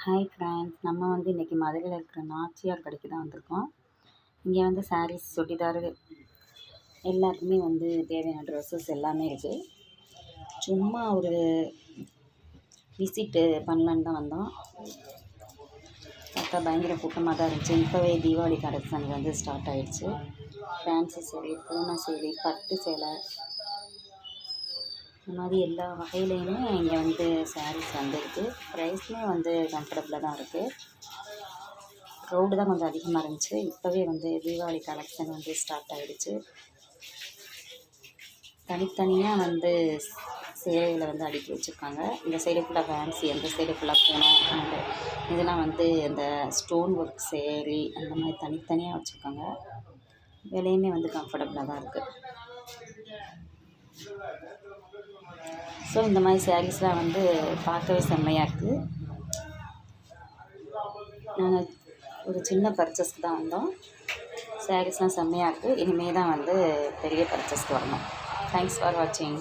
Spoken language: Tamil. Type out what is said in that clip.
ஹாய் ஃப்ரெண்ட்ஸ், நம்ம இன்றைக்கி மதுரையில் இருக்கிற நாச்சியார் கடைக்கு தான் வந்திருக்கோம். இங்கே சாரீஸ், சுடிதார் எல்லாருக்குமே தேவையான ட்ரெஸ்ஸஸ் எல்லாமே இருக்குது. சும்மா ஒரு விசிட்டு பண்ணலான்னு தான் வந்தோம். பார்த்தா பயங்கர கூட்டமாக தான் இருந்துச்சு. இப்போவே தீபாவளி கலெக்ஷன் ஸ்டார்ட் ஆகிடுச்சு. ஃபேன்சி சேலை, பூனை சேலை, பட்டு சேலை, இந்த மாதிரி எல்லா வகையிலையுமே இங்கே சாரீஸ் வந்துருக்கு. ப்ரைஸுமே கம்ஃபர்டபுளாக தான் இருக்குது. க்ரௌடு தான் கொஞ்சம் அதிகமாக இருந்துச்சு. இப்போவே தீபாவளி கலெக்ஷன் ஸ்டார்ட் ஆகிடுச்சு. தனித்தனியாக சேலைகளை அடுக்கி வச்சுருக்காங்க. இந்த சைடு ஃபுல்லாக ஃபேன்சி, அந்த சைடு ஃபுல்லாக போனோம். அந்த இதெல்லாம் இந்த ஸ்டோன் ஒர்க் சேரீ அந்த மாதிரி தனித்தனியாக வச்சுருக்காங்க. விலையுமே கம்ஃபர்டபுளாக தான் இருக்குது. ஸோ இந்த மாதிரி சாரீஸ்லாம் பார்க்கவே செம்மையாக இருக்குது. நாங்கள் ஒரு சின்ன பர்ச்சேஸ்க்கு தான் வந்தோம். சாரீஸ்லாம் செம்மையாக இருக்குது. இனிமேல் தான் பெரிய பர்ச்சேஸ்க்கு வரணும். தேங்க்ஸ் ஃபார் வாட்சிங்.